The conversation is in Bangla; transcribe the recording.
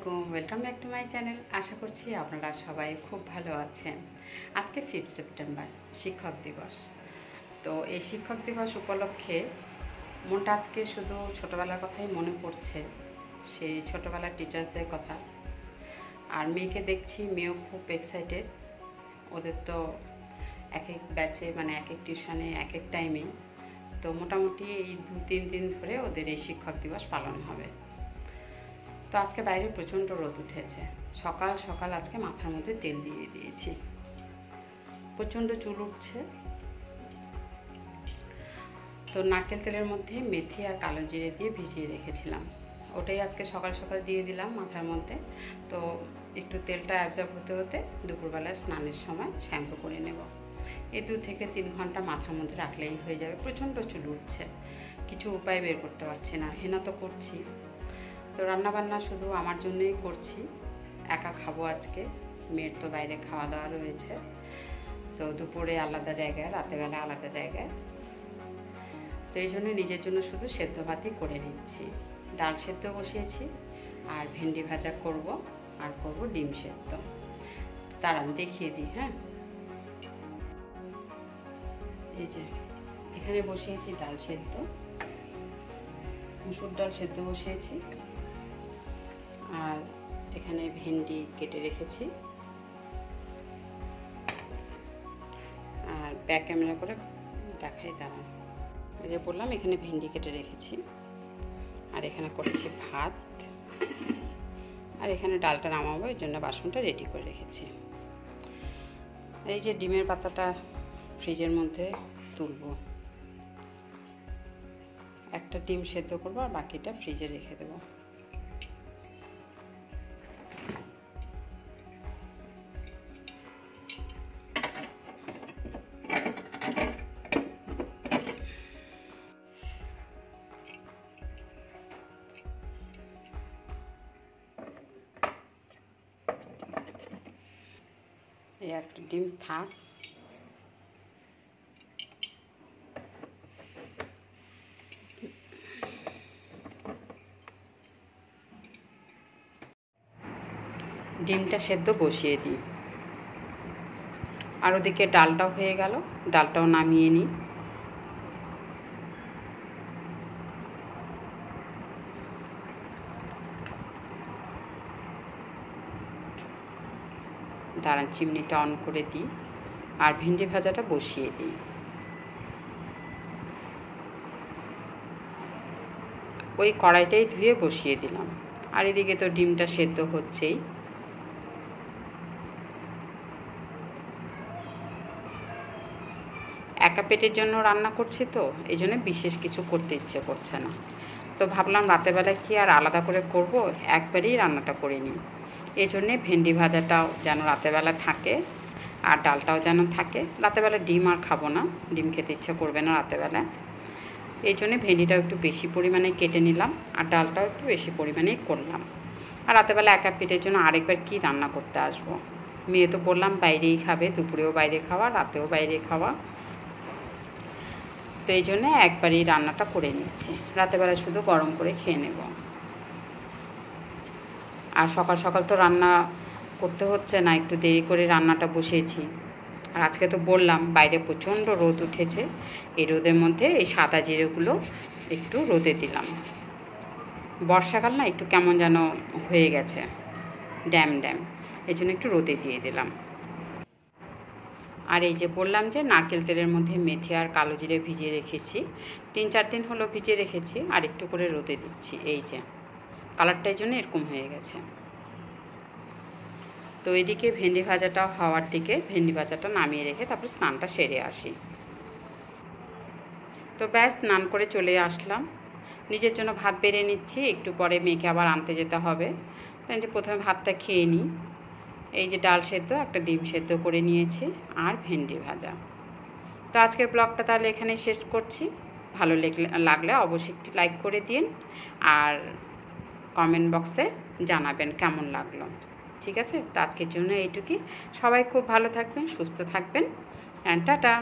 আলাইকুম, welcome back to my channel. আশা করছি আপনারা সবাই খুব ভালো আছেন। আজকে 5 সেপ্টেম্বর শিক্ষক দিবস। তো এই শিক্ষক দিবস উপলক্ষে মনটা আজকে শুধু ছোটোবেলার কথাই মনে পড়ছে, সেই ছোটোবেলার টিচার্সদের কথা। আর মেয়েকে দেখছি, মেয়েও খুব এক্সাইটেড। ওদের তো এক এক ব্যাচে মানে এক এক টিউশনে এক এক টাইমে, তো মোটামুটি এই 2-3 দিন ধরে ওদের এই শিক্ষক দিবস পালন হবে। তো আজকে বাইরে প্রচণ্ড রোদ উঠেছে। সকাল সকাল আজকে মাথার মধ্যে তেল দিয়ে দিয়েছি, প্রচণ্ড চুল উঠছে। তো নারকেল তেলের মধ্যে মেথি আর কালো জিরে দিয়ে ভিজিয়ে রেখেছিলাম, ওটাই আজকে সকাল সকাল দিয়ে দিলাম মাথার মধ্যে। তো একটু তেলটা অ্যাবজর্ব হতে হতে দুপুরবেলায় স্নানের সময় শ্যাম্পু করে নেব। এই 2 থেকে 3 ঘন্টা মাথার মধ্যে রাখলেই হয়ে যাবে। প্রচণ্ড চুল উঠছে, কিছু উপায় বের করতে পারছি না। হেনা তো করছি, তো রান্নাবান্না শুধু আমার জন্যই করছি, একা খাবো আজকে। মেয়ের তো বাইরে খাওয়া দাওয়া রয়েছে, তো দুপুরে আলাদা জায়গায়, রাতেরবেলা আলাদা জায়গায়। তো এই জন্য নিজের জন্য শুধু সেদ্ধ ভাতই করে নিচ্ছি। ডাল সেদ্ধ বসিয়েছি, আর ভেন্ডি ভাজা করব, আর করব ডিম সেদ্ধ। তারা দেখিয়ে দিই। হ্যাঁ, এই যে এখানে বসিয়েছি ডাল সেদ্ধ, মুসুর ডাল সেদ্ধ বসিয়েছি, আর এখানে ভেন্ডি কেটে রেখেছি। আর ব্যাক ক্যামেরা করে দেখাই, দাঁড়ান। এই যে বললাম, এখানে ভেন্ডি কেটে রেখেছি, আর এখানে করেছি ভাত, আর এখানে ডালটা নামাবো, এর জন্য বাসনটা রেডি করে রেখেছি। এই যে ডিমের পাতাটা ফ্রিজের মধ্যে তুলব, একটা ডিম সেদ্ধ করবো আর বাকিটা ফ্রিজে রেখে দেবো। এই একটা ডিম থাক। ডিমটা সেদ্ধ বসিয়ে দিই, আর ওদিকে ডালটাও হয়ে গেল, ডালটাও নামিয়ে নিই। দাঁড়ান, চিমনিটা অন করে দিই, আর ভেন্ডি ভাজাটা বসিয়ে দিই। ওই কড়াইটাই ধুয়ে বসিয়ে দিলাম, আর এদিকে তো ডিমটা সেদ্ধ হচ্ছেই। একা পেটের জন্য রান্না করছি, তো এই জন্য বিশেষ কিছু করতে ইচ্ছে করছে না। তো ভাবলাম রাতেরবেলায় কি আর আলাদা করে করব, একবারেই রান্নাটা করে নিই। এই জন্যে ভেন্ডি ভাজাটাও যেন রাতেরবেলা থাকে, আর ডালটাও যেন থাকে। রাতেরবেলা ডিম আর খাবো না, ডিম খেতে ইচ্ছে করবে না রাতেরবেলা। এই জন্যে ভেন্ডিটাও একটু বেশি পরিমাণে কেটে নিলাম, আর ডালটাও একটু বেশি পরিমাণেই করলাম। আর রাতেরবেলা একা পেটের জন্য আরেকবার কি রান্না করতে আসবো। মেয়ে তো বললাম বাইরেই খাবে, দুপুরেও বাইরে খাওয়া, রাতেও বাইরে খাওয়া। তো এই জন্যে একবারই রান্নাটা করে নিচ্ছি, রাতেরবেলা শুধু গরম করে খেয়ে নেব। আর সকাল সকাল তো রান্না করতে হচ্ছে না, একটু দেরি করে রান্নাটা বসিয়েছি। আর আজকে তো বললাম বাইরে প্রচণ্ড রোদ উঠেছে, এই রোদের মধ্যে এই সাদা জিরেগুলো একটু রোদে দিলাম। বর্ষাকাল না, একটু কেমন যেন হয়ে গেছে, ড্যাম ড্যাম, এই জন্য একটু রোদে দিয়ে দিলাম। আর এই যে বললাম যে নারকেল তেলের মধ্যে মেথি আর কালো জিরে ভিজিয়ে রেখেছি, 3-4 দিন হলো ভিজিয়ে রেখেছি, আর একটু করে রোদে দিচ্ছি। এই যে কালারটা এই জন্য এরকম হয়ে গেছে। তো এদিকে ভেন্ডি ভাজাটা হওয়ার দিকে ভেন্ডি ভাজাটা নামিয়ে রেখে তারপর স্নানটা সেরে আসি। তো ব্যাস, স্নান করে চলে আসলাম, নিজের জন্য ভাত বেড়ে নিচ্ছি, একটু পরে মেয়েকে আবার আনতে যেতে হবে। তাই যে প্রথমে ভাতটা খেয়ে নিই। এই যে ডাল সেদ্ধ, একটা ডিম সেদ্ধ করে নিয়েছি, আর ভেন্ডি ভাজা। তো আজকের ব্লগটা তাহলে এখানেই শেষ করছি। ভালো লাগলে অবশ্যই একটি লাইক করে দিন, আর কমেন্ট বক্সে জানাবেন কেমন লাগলো। ঠিক আছে, তো আজকের জন্য এইটুকুই। সবাই খুব ভালো থাকবেন, সুস্থ থাকবেন, টাটা।